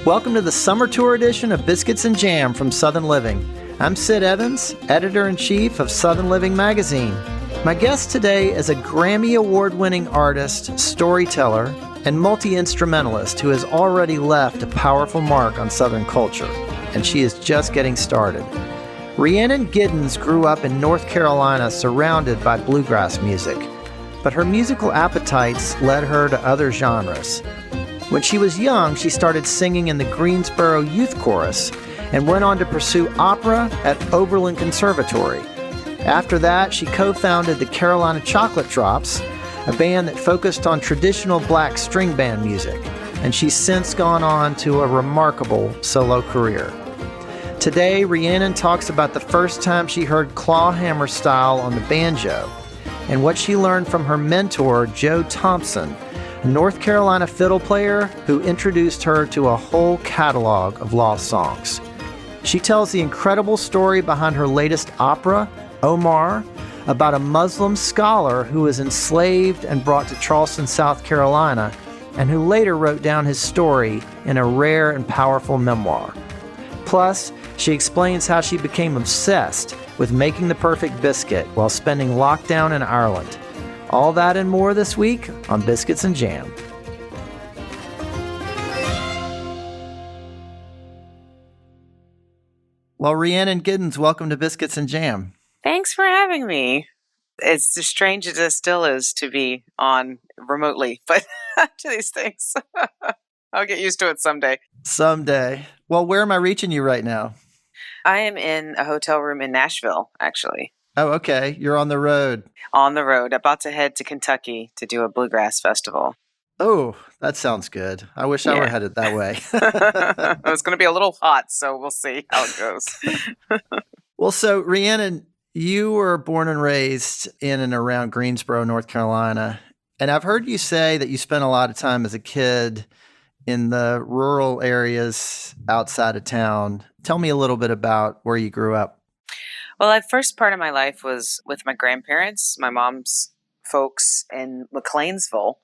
Welcome to the summer tour edition of Biscuits and Jam from Southern Living. I'm Sid Evans, editor-in-chief of Southern Living magazine. My guest today is a Grammy award-winning artist, storyteller, and multi-instrumentalist who has already left a powerful mark on Southern culture, and she is just getting started. Rhiannon Giddens grew up in North Carolina surrounded by bluegrass music, but her musical appetites led her to other genres. When she was young, she started singing in the Greensboro Youth Chorus and went on to pursue opera at Oberlin Conservatory. After that, she co-founded the Carolina Chocolate Drops, a band that focused on traditional black string band music, and she's since gone on to a remarkable solo career. Today, Rhiannon talks about the first time she heard clawhammer style on the banjo and what she learned from her mentor, Joe Thompson, a North Carolina fiddle player who introduced her to a whole catalog of lost songs. She tells the incredible story behind her latest opera, Omar, about a Muslim scholar who was enslaved and brought to Charleston, South Carolina, and who later wrote down his story in a rare and powerful memoir. Plus, she explains how she became obsessed with making the perfect biscuit while spending lockdown in Ireland. All that and more this week on Biscuits and Jam. Well, Rhiannon Giddens, welcome to Biscuits and Jam. Thanks for having me. It's as strange as it still is to be on remotely, but to these things. I'll get used to it someday. Someday. Well, where am I reaching you right now? I am in a hotel room in Nashville, actually. Oh, okay. You're on the road. On the road, about to head to Kentucky to do a bluegrass festival. Oh, that sounds good. I wish I were headed that way. It's going to be a little hot, so we'll see how it goes. Well, so Rhiannon, you were born and raised in and around Greensboro, North Carolina. And I've heard you say that you spent a lot of time as a kid in the rural areas outside of town. Tell me a little bit about where you grew up. Well, the first part of my life was with my grandparents, my mom's folks in McLeansville,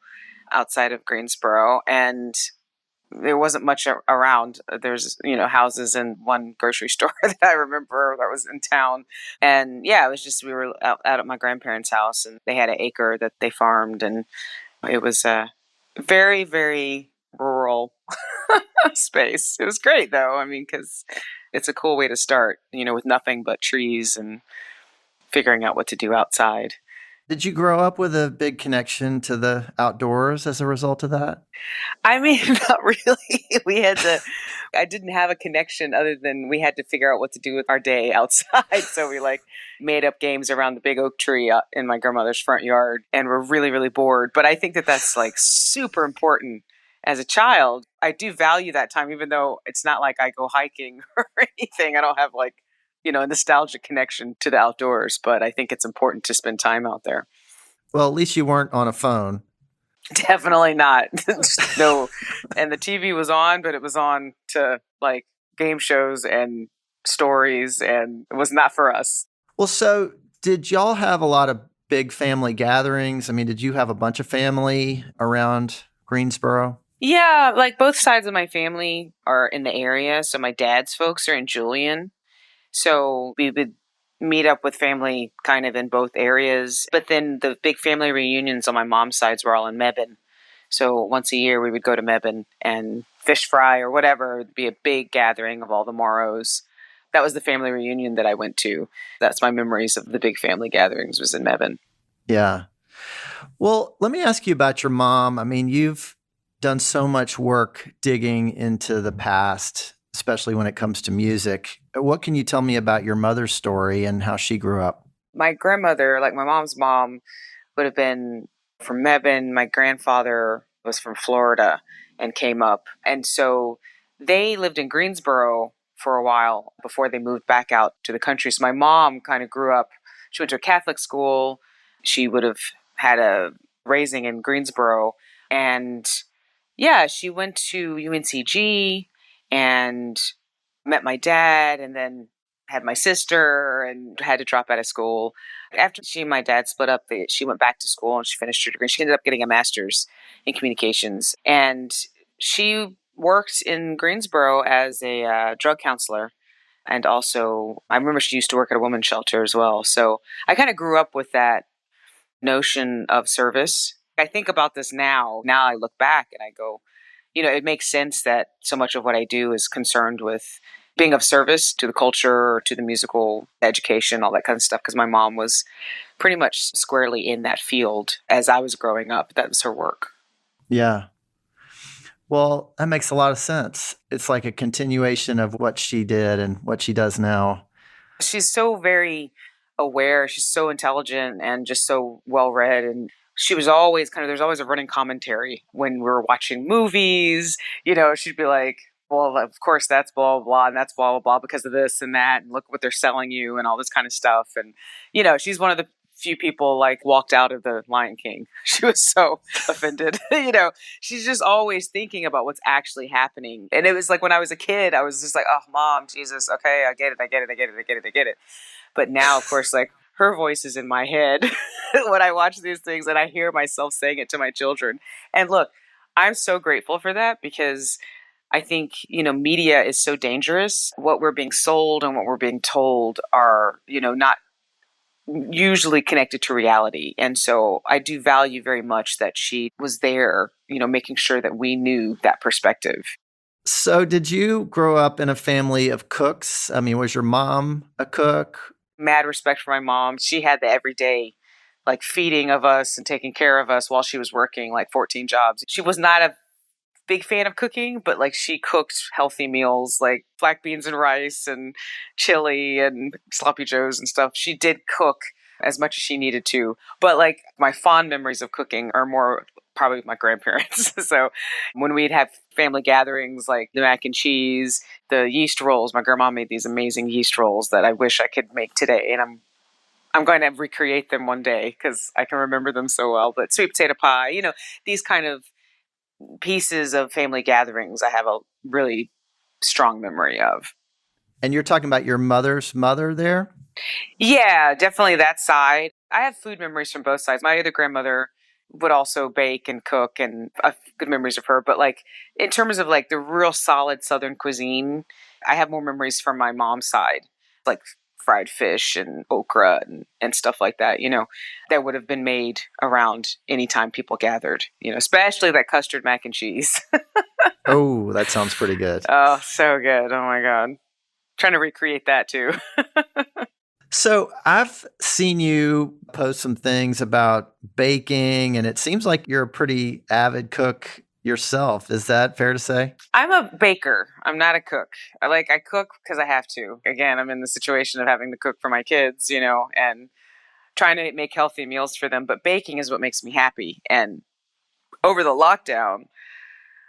outside of Greensboro, and there wasn't much around. There's, houses and one grocery store that I remember that was in town. And yeah, it was just, we were out at my grandparents' house, and they had an acre that they farmed, and it was a very, very rural space. It was great though. I mean, because it's a cool way to start, with nothing but trees and figuring out what to do outside. Did you grow up with a big connection to the outdoors as a result of that? I mean, not really. I didn't have a connection other than we had to figure out what to do with our day outside. So we made up games around the big oak tree in my grandmother's front yard, and we're really, really bored. But I think that that's super important. As a child, I do value that time, even though it's not like I go hiking or anything. I don't have a nostalgic connection to the outdoors, but I think it's important to spend time out there. Well, at least you weren't on a phone. Definitely not. No. And the TV was on, but it was on to game shows and stories, and it was not for us. Well, so did y'all have a lot of big family gatherings? I mean, did you have a bunch of family around Greensboro? Yeah, both sides of my family are in the area. So my dad's folks are in Julian. So we would meet up with family kind of in both areas. But then the big family reunions on my mom's sides were all in Mebane. So once a year we would go to Mebane and fish fry or whatever. It'd be a big gathering of all the Morrows. That was the family reunion that I went to. That's my memories of the big family gatherings, was in Mebane. Yeah. Well, let me ask you about your mom. I mean, you've done so much work digging into the past, especially when it comes to music. What can you tell me about your mother's story and how she grew up? My grandmother, my mom's mom, would have been from Mebane. My grandfather was from Florida and came up. And so they lived in Greensboro for a while before they moved back out to the country. So my mom kind of grew up, she went to a Catholic school. She would have had a raising in Greensboro. And yeah, she went to UNCG and met my dad, and then had my sister, and had to drop out of school. After she and my dad split up, she went back to school and she finished her degree. She ended up getting a master's in communications. And she worked in Greensboro as a drug counselor. And also, I remember she used to work at a women's shelter as well. So I kind of grew up with that notion of service. I think about this now. Now I look back and I go, it makes sense that so much of what I do is concerned with being of service to the culture, to the musical education, all that kind of stuff. Because my mom was pretty much squarely in that field as I was growing up. That was her work. Yeah. Well, that makes a lot of sense. It's like a continuation of what she did and what she does now. She's so very aware. She's so intelligent and just so well read. And she was always there's always a running commentary when we were watching movies. She'd be like, well, of course, that's blah, blah, blah, and that's blah, blah, blah because of this and that. And look what they're selling you and all this kind of stuff. And, she's one of the few people walked out of the Lion King. She was so offended. She's just always thinking about what's actually happening. And it was like when I was a kid, I was just like, oh, Mom, Jesus, okay, I get it. But now, of course, her voice is in my head when I watch these things and I hear myself saying it to my children. And look, I'm so grateful for that because I think, media is so dangerous. What we're being sold and what we're being told are, not usually connected to reality. And so I do value very much that she was there, making sure that we knew that perspective. So did you grow up in a family of cooks? I mean, was your mom a cook? Mad respect for my mom. She had the everyday feeding of us and taking care of us while she was working 14 jobs. She was not a big fan of cooking, but she cooked healthy meals like black beans and rice and chili and sloppy joes and stuff. She did cook as much as she needed to, but my fond memories of cooking are more probably with my grandparents. So when we'd have family gatherings, like the mac and cheese, the yeast rolls, my grandma made these amazing yeast rolls that I wish I could make today, and I'm going to recreate them one day because I can remember them so well. But sweet potato pie, these kind of pieces of family gatherings I have a really strong memory of. And you're talking about your mother's mother there? Yeah, definitely that side. I have food memories from both sides. My other grandmother would also bake and cook, and I have good memories of her. But in terms of the real solid Southern cuisine, I have more memories from my mom's side, like fried fish and okra and stuff like that, that would have been made around any time people gathered, especially that custard mac and cheese. Oh, that sounds pretty good. Oh, so good. Oh my God. Trying to recreate that too. So I've seen you post some things about baking, and it seems like you're a pretty avid cook yourself. Is that fair to say? I'm a baker. I'm not a cook. I cook because I have to. Again, I'm in the situation of having to cook for my kids, and trying to make healthy meals for them. But baking is what makes me happy. And over the lockdown,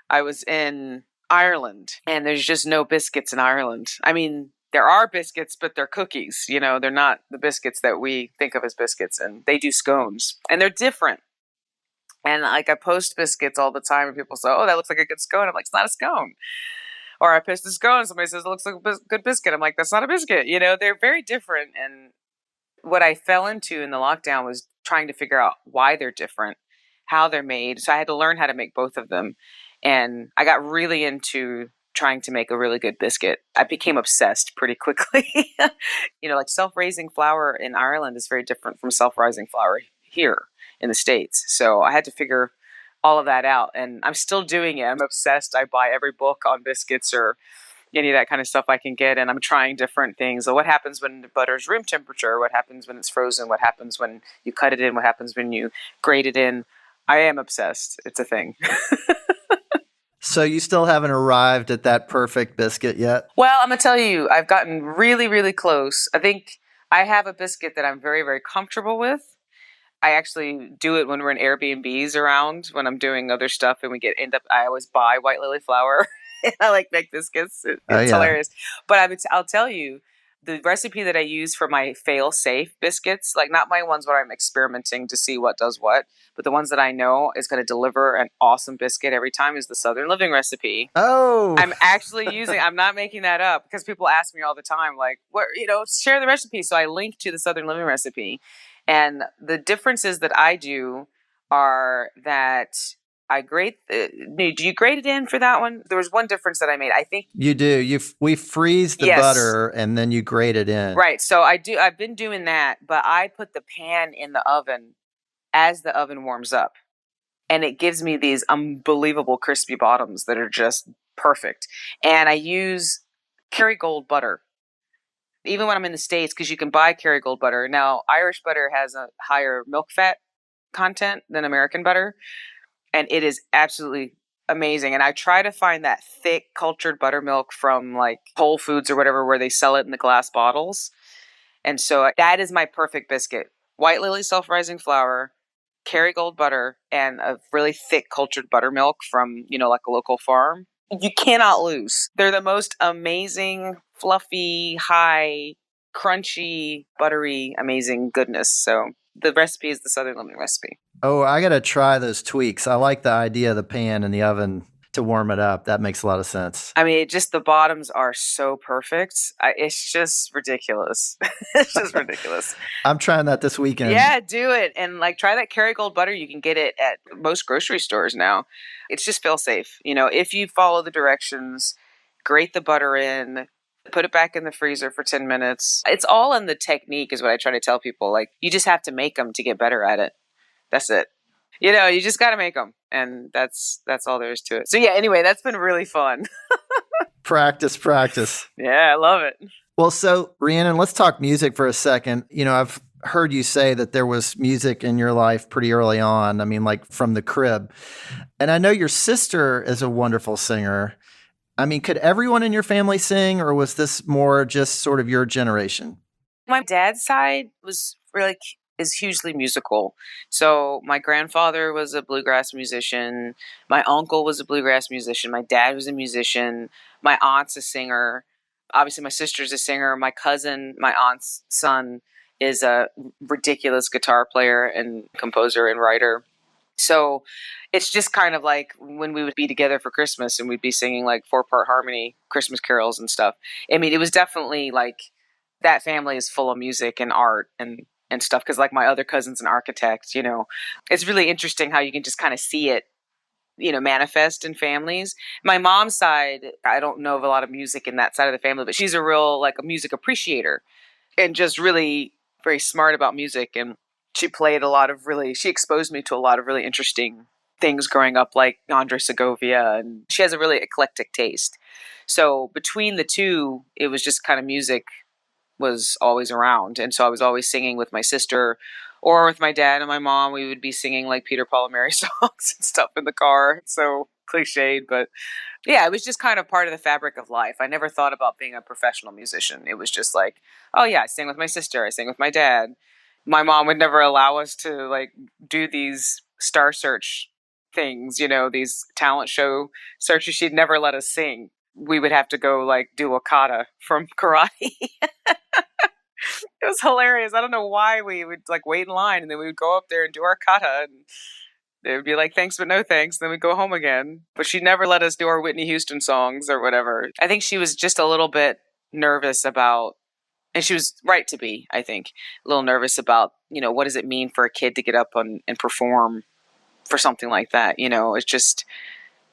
I was in Ireland, and there's just no biscuits in Ireland. I mean, there are biscuits, but they're cookies. They're not the biscuits that we think of as biscuits. And they do scones, and they're different. And I post biscuits all the time, and people say, "Oh, that looks like a good scone." I'm like, "It's not a scone." Or I post a scone, and somebody says, "It looks like a good biscuit." I'm like, "That's not a biscuit." They're very different. And what I fell into in the lockdown was trying to figure out why they're different, how they're made. So I had to learn how to make both of them. And I got really into trying to make a really good biscuit. I became obsessed pretty quickly. Self-raising flour in Ireland is very different from self-rising flour here in the States. So I had to figure all of that out, and I'm still doing it. I'm obsessed. I buy every book on biscuits or any of that kind of stuff I can get, and I'm trying different things. So what happens when the butter's room temperature? What happens when it's frozen? What happens when you cut it in? What happens when you grate it in? I am obsessed. It's a thing. So you still haven't arrived at that perfect biscuit yet? Well, I'm going to tell you, I've gotten really, really close. I think I have a biscuit that I'm very, very comfortable with. I actually do it when we're in Airbnbs around, when I'm doing other stuff, and I always buy white lily flour. And I make biscuits. It's hilarious. But I'll tell you, the recipe that I use for my fail-safe biscuits, not my ones where I'm experimenting to see what does what, but the ones that I know is going to deliver an awesome biscuit every time, is the Southern Living recipe. Oh, I'm actually I'm not making that up, because people ask me all the time, share the recipe. So I link to the Southern Living recipe. And the differences that I do are that I grate. Do you grate it in for that one? There was one difference that I made. I think You do. We freeze the yes, butter and then you grate it in. right. So I do. I've been doing that, but I put the pan in the oven as the oven warms up, and it gives me these unbelievable crispy bottoms that are just perfect. And I use Kerrygold butter, even when I'm in the States, because you can buy Kerrygold butter. Now, Irish butter has a higher milk fat content than American butter, and it is absolutely amazing. And I try to find that thick cultured buttermilk from like Whole Foods or whatever, where they sell it in the glass bottles. And so that is my perfect biscuit. White Lily self-rising flour, Kerrygold butter, and a really thick cultured buttermilk from, like a local farm. You cannot lose. They're the most amazing, fluffy, high, crunchy, buttery, amazing goodness. So the recipe is the Southern Living recipe. Oh, I got to try those tweaks. I like the idea of the pan in the oven to warm it up. That makes a lot of sense. I mean, just the bottoms are so perfect. It's just ridiculous. It's just ridiculous. I'm trying that this weekend. Yeah, do it. And like try that Kerrygold butter. You can get it at most grocery stores now. It's just fail safe. If you follow the directions, grate the butter in, put it back in the freezer for 10 minutes. It's all in the technique is what I try to tell people. Like you just have to make them to get better at it. That's it. You just got to make them. And that's all there is to it. So yeah, anyway, that's been really fun. Practice. Yeah, I love it. Well, so Rhiannon, let's talk music for a second. I've heard you say that there was music in your life pretty early on. I mean, like from the crib. And I know your sister is a wonderful singer. I mean, could everyone in your family sing, or was this more just sort of your generation? My dad's side is hugely musical. So my grandfather was a bluegrass musician. My uncle was a bluegrass musician. My dad was a musician. My aunt's a singer. Obviously, my sister's a singer. My cousin, my aunt's son, is a ridiculous guitar player and composer and writer. So it's just kind of like when we would be together for Christmas and we'd be singing like 4-part harmony Christmas carols and stuff. I mean, it was definitely like that family is full of music and art and stuff. Cause like my other cousin's an architect, it's really interesting how you can just kind of see it, manifest in families. My mom's side, I don't know of a lot of music in that side of the family, but she's a real like a music appreciator and just really very smart about music. And she exposed me to a lot of really interesting things growing up, like Andre Segovia, and she has a really eclectic taste. So between the two, it was just kind of music was always around. And so I was always singing with my sister or with my dad and my mom. We would be singing like Peter, Paul, and Mary songs and stuff in the car. So cliched, but yeah, it was just kind of part of the fabric of life. I never thought about being a professional musician. It was just like, oh yeah, I sing with my sister. I sing with my dad. My mom would never allow us to like do these Star Search things, these talent show searches. She'd never let us sing. We would have to go like do a kata from karate. It was hilarious. I don't know why we would like wait in line and then we would go up there and do our kata and they would be like, thanks, but no thanks. Then we'd go home again. But she never let us do our Whitney Houston songs or whatever. I think she was just a little bit nervous about, and she was right to be, I think, a little nervous about, what does it mean for a kid to get up and perform for something like that? It's just,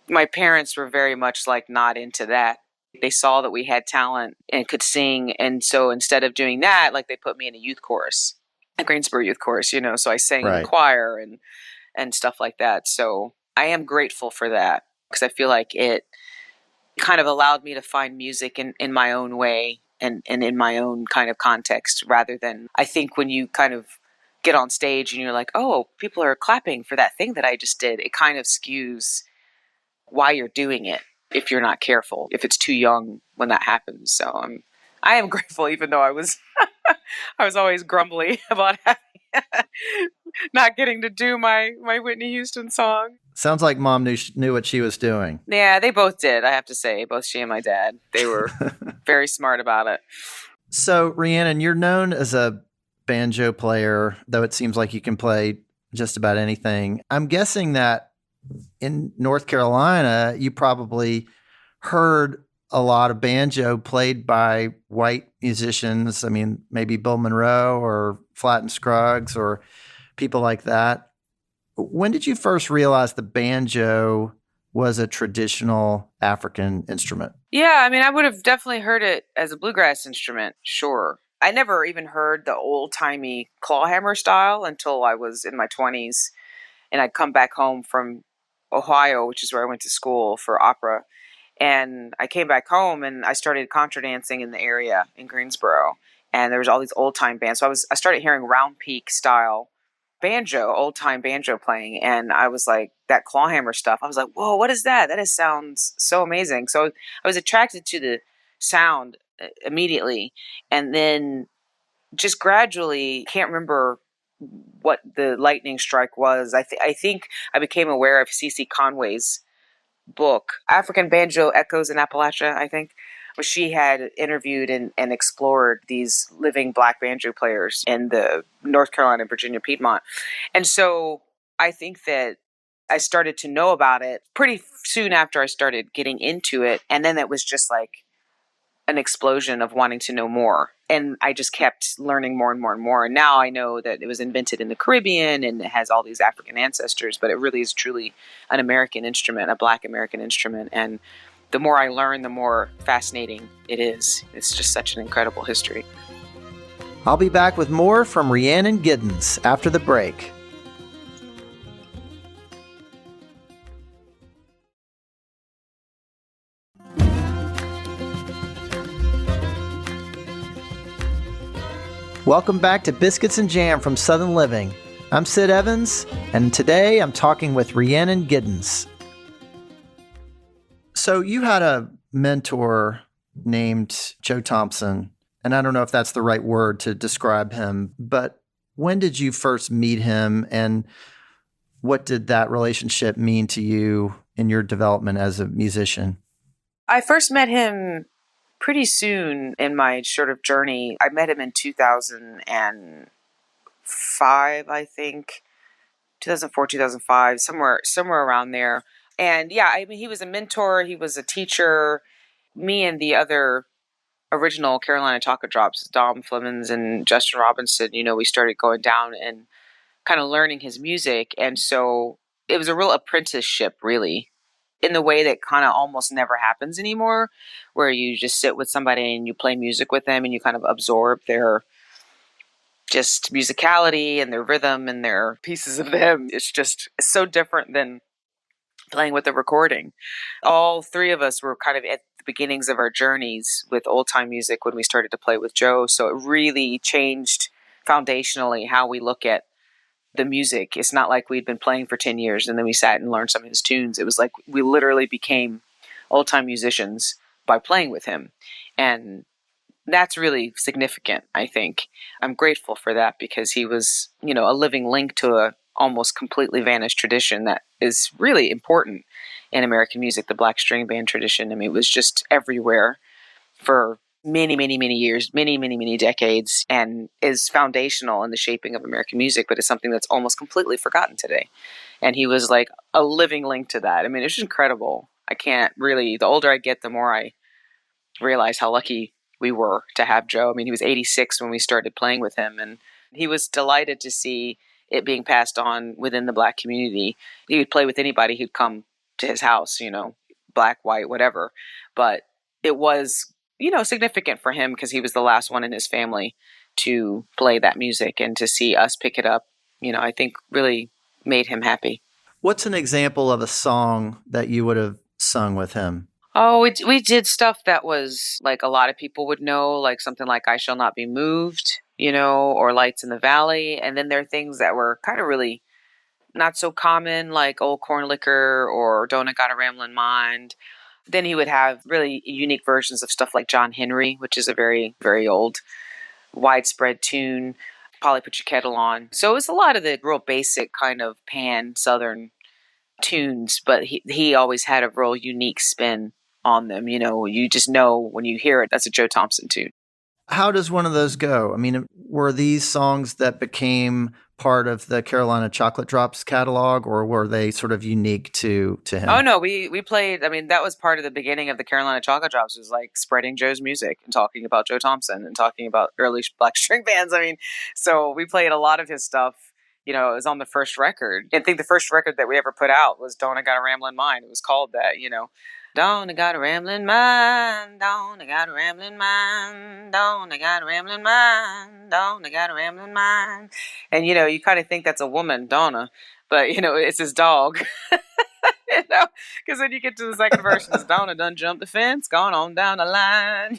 my parents were very much like not into that. They saw that we had talent and could sing. And so instead of doing that, like they put me in a youth chorus, a Greensboro youth chorus, so I sang in the choir and stuff like that. So I am grateful for that because I feel like it kind of allowed me to find music in my own way and in my own kind of context rather than I think when you kind of get on stage and you're like, oh, people are clapping for that thing that I just did. It kind of skews why you're doing it if you're not careful, if it's too young when that happens. So I am grateful, even though I was always grumbly about not getting to do my Whitney Houston song. Sounds like mom knew what she was doing. Yeah, they both did, I have to say. Both she and my dad. They were very smart about it. So, Rhiannon, you're known as a banjo player, though it seems like you can play just about anything. I'm guessing that in North Carolina, you probably heard a lot of banjo played by white musicians. I mean, maybe Bill Monroe or Flatt and Scruggs or people like that. When did you first realize the banjo was a traditional African instrument? Yeah, I mean, I would have definitely heard it as a bluegrass instrument, sure. I never even heard the old-timey clawhammer style until I was in my 20s, and I'd come back home from Ohio, which is where I went to school for opera. And I came back home and I started contra dancing in the area in Greensboro. And there was all these old time bands. So I started hearing round peak style banjo, old time banjo playing. And I was like, that clawhammer stuff. I was like, whoa, what is that? That sounds so amazing. So I was attracted to the sound immediately. And then just gradually, can't remember what the lightning strike was. I think I became aware of CC Conway's book, African Banjo Echoes in Appalachia, I think, where she had interviewed and explored these living black banjo players in the North Carolina, Virginia, Piedmont. And so I think that I started to know about it pretty soon after I started getting into it. And then it was just like an explosion of wanting to know more. And I just kept learning more and more and more. And now I know that it was invented in the Caribbean and it has all these African ancestors, but it really is truly an American instrument, a Black American instrument. And the more I learn, the more fascinating it is. It's just such an incredible history. I'll be back with more from Rhiannon Giddens after the break. Welcome back to Biscuits and Jam from Southern Living. I'm Sid Evans, and today I'm talking with Rhiannon Giddens. So you had a mentor named Joe Thompson, and I don't know if that's the right word to describe him, but when did you first meet him, and what did that relationship mean to you in your development as a musician? I first met him pretty soon in my sort of journey. I met him in 2005, I think. 2004, 2005, somewhere around there. And yeah, I mean, he was a mentor, he was a teacher. Me and the other original Carolina Chocolate Drops, Dom Flemons and Justin Robinson, we started going down and kind of learning his music. And so it was a real apprenticeship, really, in the way that kind of almost never happens anymore, where you just sit with somebody and you play music with them and you kind of absorb their just musicality and their rhythm and their pieces of them. It's so different than playing with a recording. All three of us were kind of at the beginnings of our journeys with old time music when we started to play with Joe. So it really changed foundationally how we look at the music. It's not like we'd been playing for 10 years and then we sat and learned some of his tunes. It was like we literally became old time musicians by playing with him. And that's really significant, I think. I'm grateful for that because he was, a living link to a almost completely vanished tradition that is really important in American music, the black string band tradition. I mean, it was just everywhere for many, many, many years, many, many, many decades, and is foundational in the shaping of American music, but it's something that's almost completely forgotten today. And he was like a living link to that. I mean, it's just incredible. The older I get, the more I realize how lucky we were to have Joe. I mean, he was 86 when we started playing with him, and he was delighted to see it being passed on within the black community. He would play with anybody who'd come to his house, black, white, whatever. But it was, significant for him because he was the last one in his family to play that music, and to see us pick it up, I think really made him happy. What's an example of a song that you would have sung with him? Oh, we did stuff that was like a lot of people would know, like something like I Shall Not Be Moved, or Lights in the Valley. And then there are things that were kind of really not so common, like Old Corn Liquor or Don't I Got a Ramblin' Mind. Then he would have really unique versions of stuff like John Henry, which is a very, very old, widespread tune. Polly Put Your Kettle On. So it was a lot of the real basic kind of pan-Southern tunes, but he always had a real unique spin on them. You just know when you hear it, that's a Joe Thompson tune. How does one of those go? I mean, were these songs that became part of the Carolina Chocolate Drops catalog, or were they sort of unique to him? Oh, no, we played, I mean, that was part of the beginning of the Carolina Chocolate Drops, was like spreading Joe's music and talking about Joe Thompson and talking about early black string bands. I mean, so we played a lot of his stuff It was on the first record. I think the first record that we ever put out was Don't I Got a Ramblin' Mind. It was called that. Don't I got a rambling mind, don't I got a rambling mind, don't I got a rambling mind, don't I got a rambling mind. And, you kind of think that's a woman, Donna, but, it's his dog. Because then you get to the second verse, and it's Donna done jumped the fence, gone on down the line,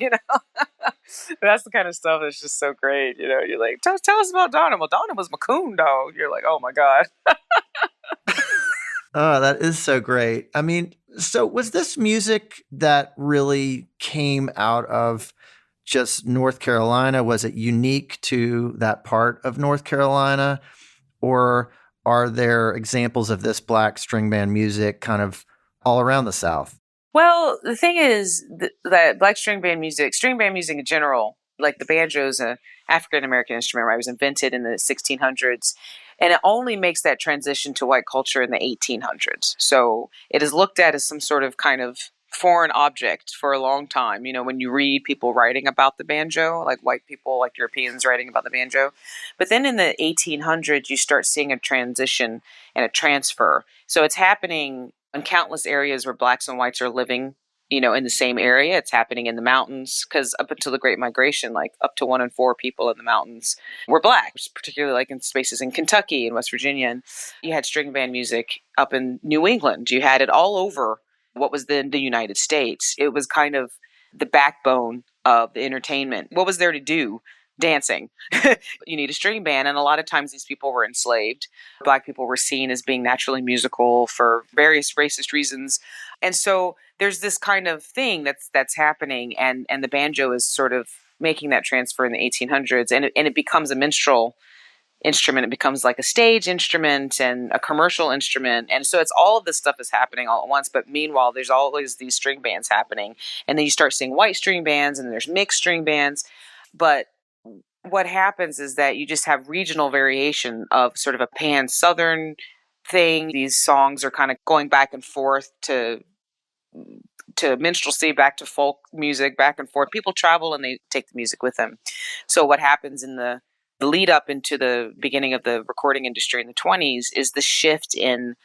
That's the kind of stuff that's just so great, You're like, tell us about Donna. Well, Donna was my coon dog. You're like, oh my God. Oh, that is so great. I mean, so was this music that really came out of just North Carolina? Was it unique to that part of North Carolina? Or are there examples of this Black string band music kind of all around the South? Well, the thing is that Black string band music in general, like the banjo is an African-American instrument, right? It was invented in the 1600s. And it only makes that transition to white culture in the 1800s. So it is looked at as some sort of kind of foreign object for a long time. When you read people writing about the banjo, like white people, like Europeans writing about the banjo. But then in the 1800s, you start seeing a transition and a transfer. So it's happening in countless areas where blacks and whites are living, in the same area. It's happening in the mountains because up until the Great Migration, like up to 1 in 4 people in the mountains were black, particularly like in spaces in Kentucky and West Virginia. And you had string band music up in New England. You had it all over what was then the United States. It was kind of the backbone of the entertainment. What was there to do? Dancing. You need a string band. And a lot of times these people were enslaved. Black people were seen as being naturally musical for various racist reasons. And so there's this kind of thing that's happening. And the banjo is sort of making that transfer in the 1800s. And it becomes a minstrel instrument. It becomes like a stage instrument and a commercial instrument. And so it's all of this stuff is happening all at once. But meanwhile, there's always these string bands happening. And then you start seeing white string bands and there's mixed string bands. But what happens is that you just have regional variation of sort of a pan-Southern thing. These songs are kind of going back and forth to minstrelsy, back to folk music, back and forth. People travel and they take the music with them. So what happens in the lead up into the beginning of the recording industry in the 20s is the shift in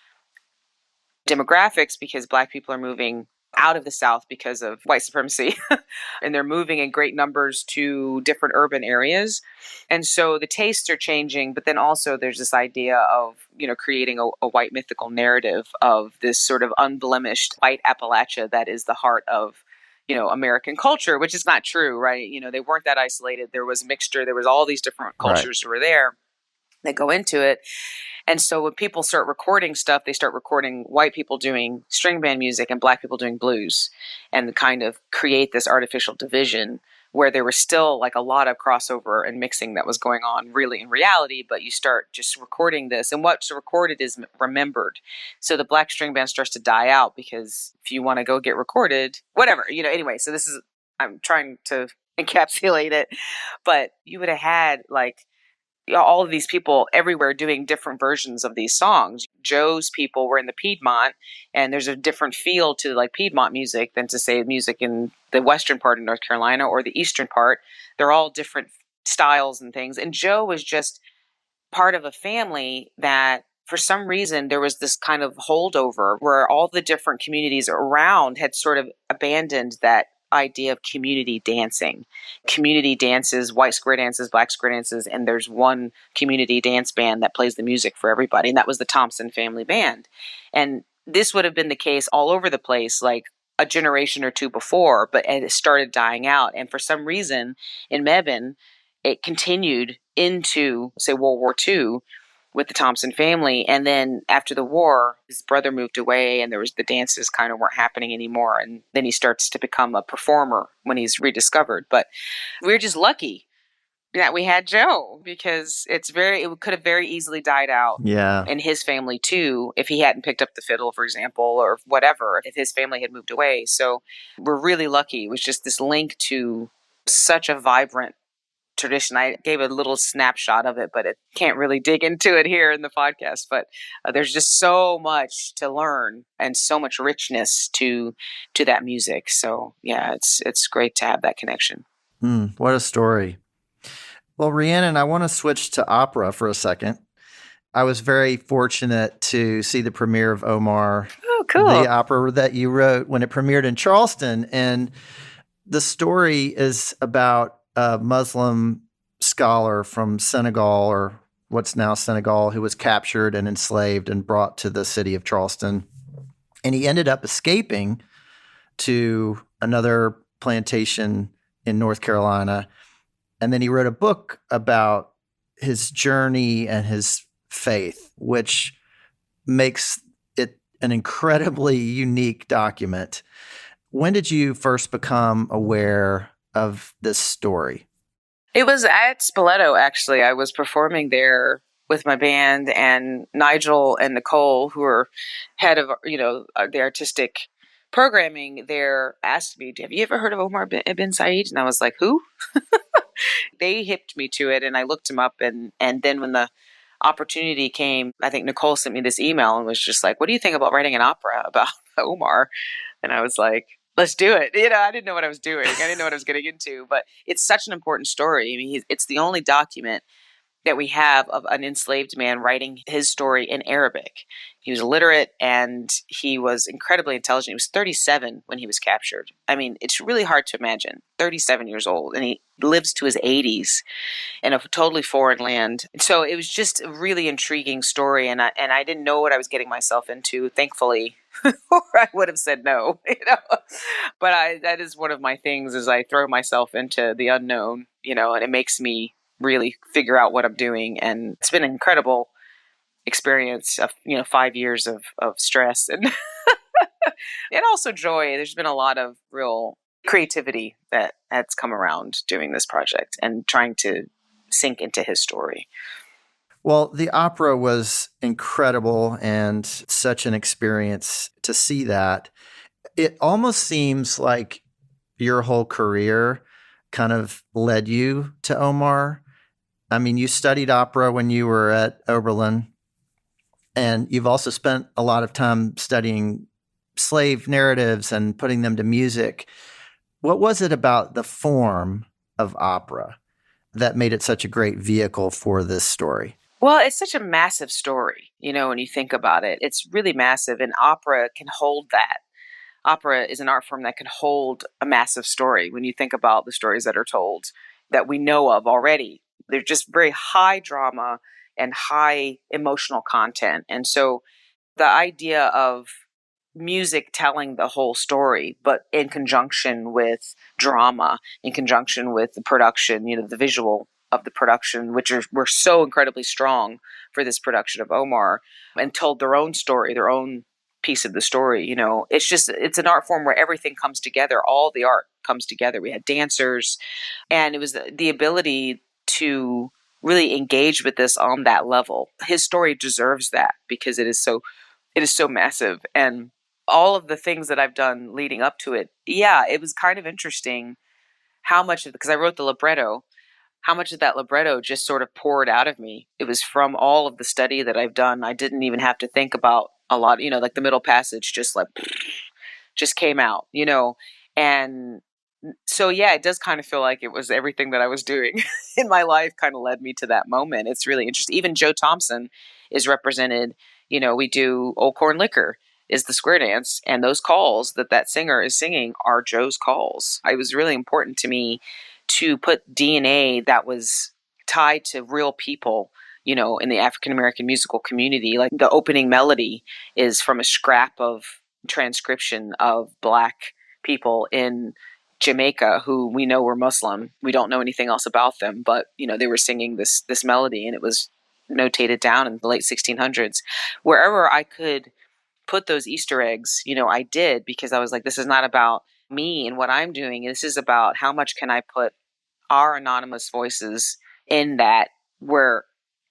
demographics because Black people are moving out of the South because of white supremacy. And they're moving in great numbers to different urban areas. And so the tastes are changing, but then also there's this idea of, creating a white mythical narrative of this sort of unblemished white Appalachia that is the heart of, American culture, which is not true, right? They weren't that isolated. There was mixture. There was all these different cultures that were there that go into it. And so when people start recording stuff, they start recording white people doing string band music and Black people doing blues and kind of create this artificial division where there was still like a lot of crossover and mixing that was going on really in reality, but you start just recording this and what's recorded is remembered. So the Black string band starts to die out because if you want to go get recorded, whatever, anyway, so I'm trying to encapsulate it, but you would have had like, all of these people everywhere doing different versions of these songs. Joe's people were in the Piedmont, and there's a different feel to like Piedmont music than to say music in the western part of North Carolina or the eastern part. They're all different styles and things. And Joe was just part of a family that for some reason there was this kind of holdover where all the different communities around had sort of abandoned that idea of community dancing. Community dances, white square dances, Black square dances, and there's one community dance band that plays the music for everybody, and that was the Thompson family band. And this would have been the case all over the place, like a generation or two before, but it started dying out. And for some reason, in Mebane, it continued into, say, World War II, with the Thompson family. And then after the war, his brother moved away and the dances kind of weren't happening anymore. And then he starts to become a performer when he's rediscovered. But we're just lucky that we had Joe because it could have very easily died out in his family too, if he hadn't picked up the fiddle, for example, or whatever, if his family had moved away. So we're really lucky. It was just this link to such a vibrant tradition. I gave a little snapshot of it, but it can't really dig into it here in the podcast. But there's just so much to learn and so much richness to that music. So yeah, it's great to have that connection. What a story. Well, Rhiannon, I want to switch to opera for a second. I was very fortunate to see the premiere of Omar, Oh, the cool. opera that you wrote, when it premiered in Charleston. And the story is about a Muslim scholar from Senegal, or what's now Senegal, who was captured and enslaved and brought to the city of Charleston. And he ended up escaping to another plantation in North Carolina. And then he wrote a book about his journey and his faith, which makes it an incredibly unique document. When did you first become aware of this story? It was at Spoleto, actually. I was performing there with my band, and Nigel and Nicole, who are head of, the artistic programming there, asked me, have you ever heard of Omar ibn Said? And I was like, who? They hipped me to it, and I looked him up. And then when the opportunity came, I think Nicole sent me this email and was just like, what do you think about writing an opera about Omar? And I was like, let's do it. I didn't know what I was doing. I didn't know what I was getting into, but it's such an important story. I mean, it's the only document that we have of an enslaved man writing his story in Arabic. He was illiterate, and he was incredibly intelligent. He was 37 when he was captured. I mean, it's really hard to imagine. 37 years old, and he lives to his 80s in a totally foreign land. So it was just a really intriguing story, and I didn't know what I was getting myself into, thankfully, or I would have said no. But that is one of my things, is I throw myself into the unknown, and it makes me really figure out what I'm doing. And it's been an incredible experience of 5 years of stress and and also joy. There's been a lot of real creativity that has come around doing this project and trying to sink into his story. Well, the opera was incredible and such an experience to see that. It almost seems like your whole career kind of led you to Omar. I mean, you studied opera when you were at Oberlin, and you've also spent a lot of time studying slave narratives and putting them to music. What was it about the form of opera that made it such a great vehicle for this story? Well, it's such a massive story, when you think about it. It's really massive, and opera can hold that. Opera is an art form that can hold a massive story. When you think about the stories that are told that we know of already, they're just very high drama and high emotional content. And so the idea of music telling the whole story, but in conjunction with drama, in conjunction with the production, the visual of the production, which were so incredibly strong for this production of Omar, and told their own story, their own piece of the story. It's an art form where everything comes together. All the art comes together. We had dancers, and it was the ability to really engage with this on that level. His story deserves that, because it is so massive. And all of the things that I've done leading up to it, it was kind of interesting how much of, because I wrote the libretto, how much of that libretto just sort of poured out of me. It was from all of the study that I've done. I didn't even have to think about a lot, like the middle passage just came out, and so it does kind of feel like it was everything that I was doing in my life kind of led me to that moment. It's really interesting. Even Joe Thompson is represented. We do Old Corn Liquor is the square dance, and those calls that singer is singing are Joe's calls. It was really important to me to put DNA that was tied to real people, in the African American musical community. Like the opening melody is from a scrap of transcription of Black people in Jamaica who we know were Muslim. We don't know anything else about them, but they were singing this melody, and it was notated down in the late 1600s. Wherever I could put those Easter eggs, I did, because I was like, this is not about me and what I'm doing. This is about how much can I put our anonymous voices in that, where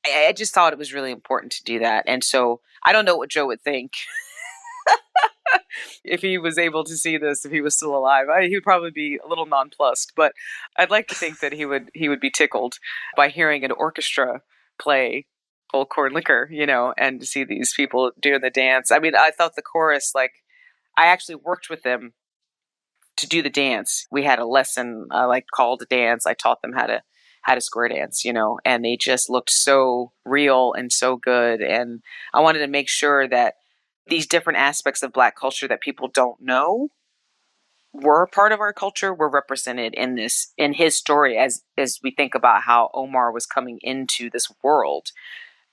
I just thought it was really important to do that. And so I don't know what Joe would think if he was able to see this, if he was still alive. He would probably be a little nonplussed, but I'd like to think that he would be tickled by hearing an orchestra play Old Corn Liquor, and to see these people doing the dance. I mean, I thought the chorus, I actually worked with them to do the dance. We had a lesson, called to dance. I taught them how to had a square dance, and they just looked so real and so good. And I wanted to make sure that these different aspects of Black culture that people don't know were a part of our culture, were represented in his story, as we think about how Omar was coming into this world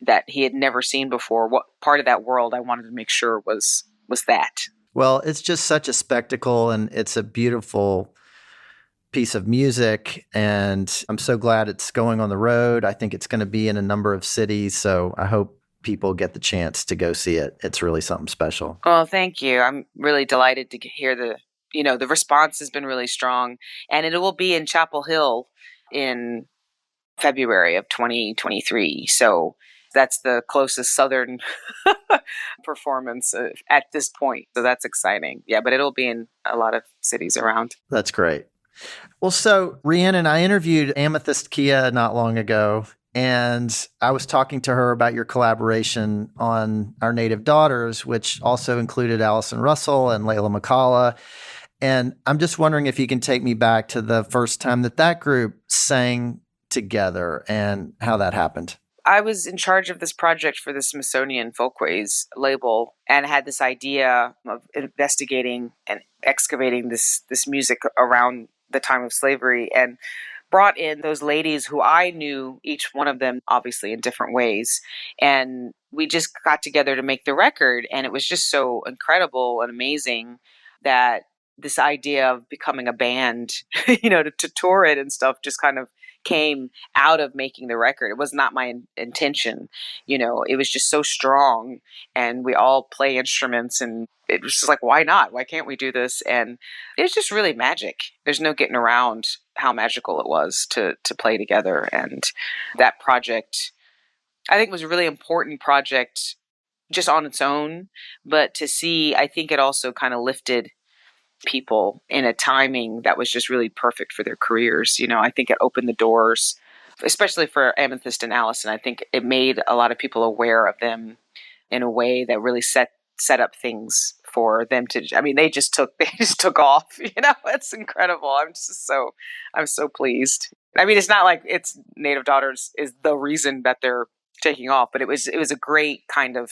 that he had never seen before. What part of that world I wanted to make sure was that. Well, it's just such a spectacle, and it's a beautiful piece of music, and I'm so glad it's going on the road. I think it's going to be in a number of cities, so I hope people get the chance to go see it. It's really something special. Well, thank you. I'm really delighted to hear the response has been really strong, and it will be in Chapel Hill in February of 2023. So that's the closest Southern performance at this point. So that's exciting. Yeah, but it'll be in a lot of cities around. That's great. Well, so Rhiannon, I interviewed Amethyst Kia not long ago, and I was talking to her about your collaboration on Our Native Daughters, which also included Allison Russell and Layla McCalla. And I'm just wondering if you can take me back to the first time that group sang together and how that happened. I was in charge of this project for the Smithsonian Folkways label and had this idea of investigating and excavating this music around the time of slavery, and brought in those ladies who I knew, each one of them obviously in different ways. And we just got together to make the record. And it was just so incredible and amazing that this idea of becoming a band, to tour it and stuff just kind of came out of making the record. It was not my intention. It was just so strong, and we all play instruments, and it was just like, why not? Why can't we do this? And it was just really magic. There's no getting around how magical it was to play together. And that project, I think, was a really important project just on its own, but to see, I think it also kind of lifted people in a timing that was just really perfect for their careers. I think it opened the doors, especially for Amethyst and Allison. I think it made a lot of people aware of them in a way that really set up things for them to, they just took off, it's incredible. I'm so pleased. It's not like it's Native Daughters is the reason that they're taking off, but it was a great kind of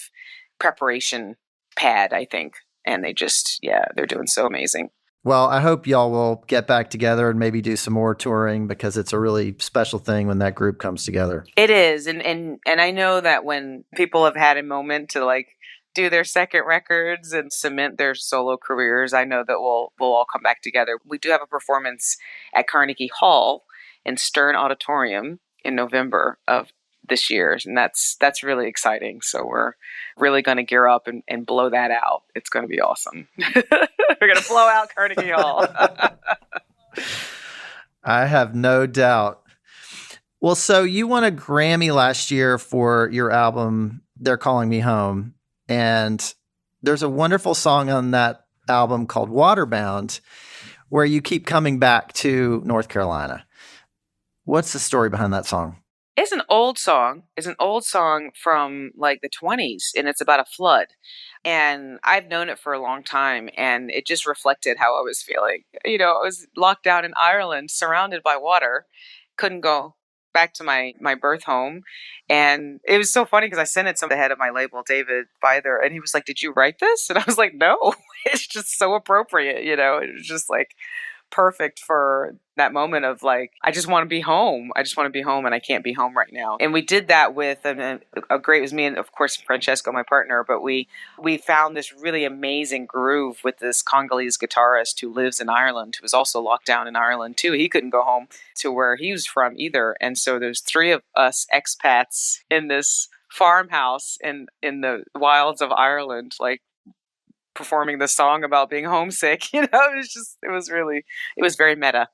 preparation pad, I think. And they're doing so amazing. Well, I hope y'all will get back together and maybe do some more touring, because it's a really special thing when that group comes together. It is. And I know that when people have had a moment to do their second records and cement their solo careers, I know that we'll all come back together. We do have a performance at Carnegie Hall in Stern Auditorium in November of this year, and that's really exciting. So we're really going to gear up and blow that out. It's going to be awesome. We're going to blow out Carnegie Hall. I have no doubt. Well, so you won a Grammy last year for your album, They're Calling Me Home, and there's a wonderful song on that album called Waterbound, where you keep coming back to North Carolina. What's the story behind that song? It's an old song. It's an old song from the 20s, and it's about a flood. And I've known it for a long time, and it just reflected how I was feeling. I was locked down in Ireland, surrounded by water, couldn't go back to my birth home. And it was so funny because I sent it to the head of my label, David Byther, and he was like, "Did you write this?" And I was like, "No, it's just so appropriate." It was just perfect for that moment of I just want to be home. I just want to be home, and I can't be home right now. And we did that with it was me and of course Francesco, my partner, but we found this really amazing groove with this Congolese guitarist who lives in Ireland, who was also locked down in Ireland too. He couldn't go home to where he was from either. And so there's three of us expats in this farmhouse in the wilds of Ireland, performing the song about being homesick. It was very meta.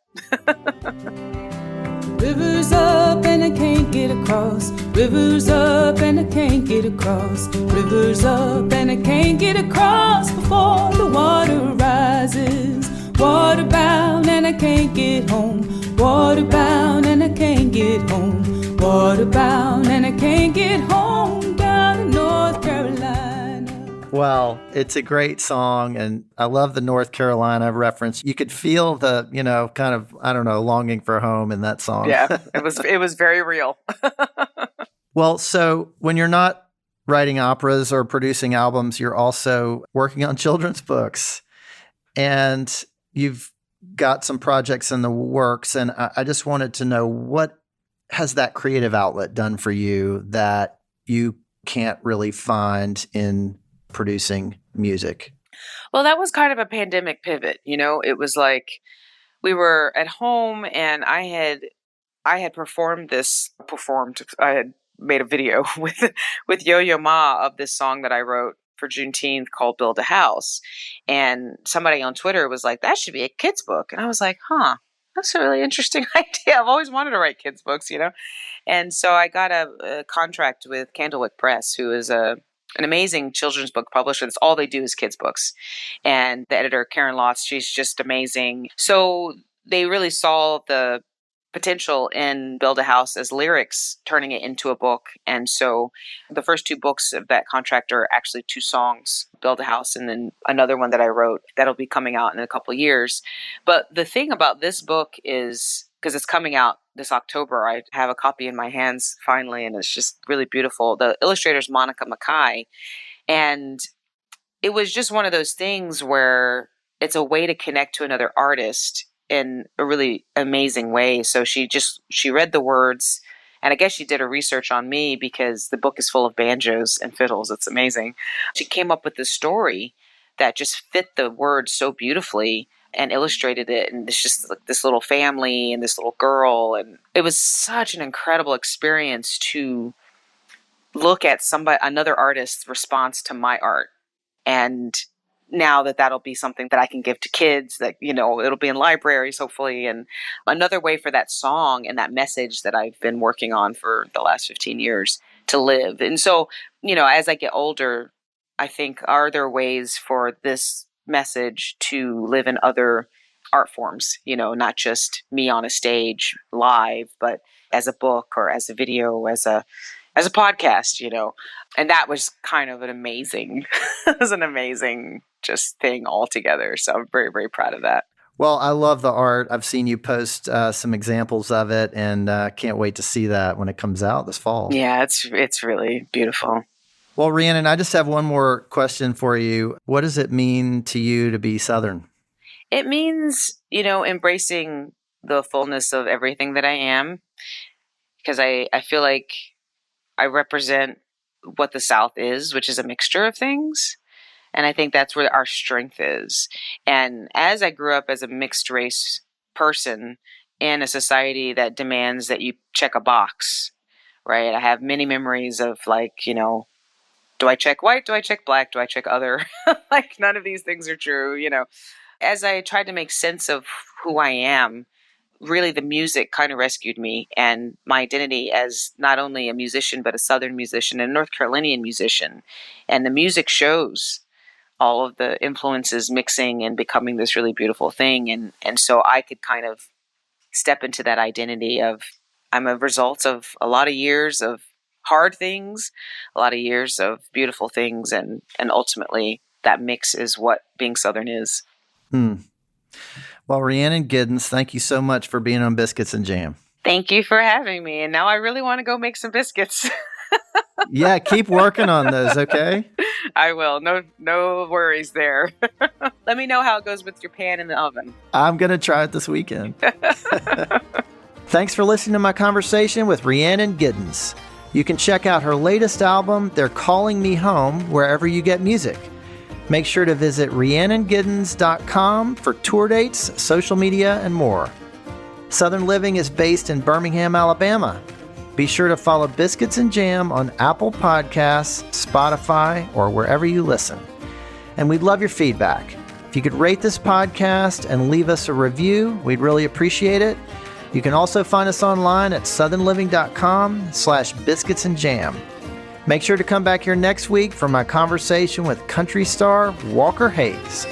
Rivers up and I can't get across. Rivers up and I can't get across. Rivers up and I can't get across before the water rises. Water bound and I can't get home. Water bound and I can't get home. Water bound and I can't get home down in North Carolina. Well, it's a great song, and I love the North Carolina reference. You could feel the, kind of, I don't know, longing for home in that song. Yeah, it was very real. Well, so when you're not writing operas or producing albums, you're also working on children's books. And you've got some projects in the works. And I just wanted to know, what has that creative outlet done for you that you can't really find in producing music? Well, that was kind of a pandemic pivot. It was like we were at home and I had I had made a video with Yo-Yo Ma of this song that I wrote for Juneteenth called Build a House. And somebody on Twitter was like, that should be a kid's book. And I was like, that's a really interesting idea. I've always wanted to write kids' books, And so I got a contract with Candlewick Press, who is an amazing children's book publisher. That's all they do is kids' books. And the editor, Karen Lotz, she's just amazing. So they really saw the potential in Build a House as lyrics, turning it into a book. And so the first 2 books of that contract are actually 2 songs, Build a House, and then another one that I wrote that'll be coming out in a couple of years. But the thing about this book is, because it's coming out this October, I have a copy in my hands finally, and it's just really beautiful. The illustrator's Monica Mackay. And it was just one of those things where it's a way to connect to another artist in a really amazing way. So she read the words, and I guess she did her research on me because the book is full of banjos and fiddles. It's amazing. She came up with this story that just fit the words so beautifully and illustrated it. And it's just like this little family and this little girl. And it was such an incredible experience to look at another artist's response to my art. And now that'll be something that I can give to kids, that, it'll be in libraries, hopefully. And another way for that song and that message that I've been working on for the last 15 years to live. And so, as I get older, I think, are there ways for this message to live in other art forms, not just me on a stage live, but as a book or as a video, as a podcast, and that was kind of an amazing just thing altogether. So I'm very, very proud of that. Well, I love the art. I've seen you post some examples of it, and can't wait to see that when it comes out this fall. Yeah, it's really beautiful. Well, Rhiannon, I just have one more question for you. What does it mean to you to be Southern? It means, embracing the fullness of everything that I am, because I feel like I represent what the South is, which is a mixture of things. And I think that's where our strength is. And as I grew up as a mixed race person in a society that demands that you check a box, right? I have many memories of do I check white? Do I check black? Do I check other? None of these things are true, As I tried to make sense of who I am, really the music kind of rescued me and my identity as not only a musician, but a Southern musician and a North Carolinian musician. And the music shows all of the influences mixing and becoming this really beautiful thing. And so I could kind of step into that identity of, I'm a result of a lot of years of hard things, a lot of years of beautiful things. And ultimately that mix is what being Southern is. Well, Rhiannon Giddens, thank you so much for being on Biscuits and Jam. Thank you for having me. And now I really want to go make some biscuits. Yeah, keep working on those, okay? I will. No worries there. Let me know how it goes with your pan in the oven. I'm going to try it this weekend. Thanks for listening to my conversation with Rhiannon Giddens. You can check out her latest album, They're Calling Me Home, wherever you get music. Make sure to visit rhiannongiddens.com for tour dates, social media, and more. Southern Living is based in Birmingham, Alabama. Be sure to follow Biscuits and Jam on Apple Podcasts, Spotify, or wherever you listen. And we'd love your feedback. If you could rate this podcast and leave us a review, we'd really appreciate it. You can also find us online at southernliving.com/biscuitsandjam. Make sure to come back here next week for my conversation with country star Walker Hayes.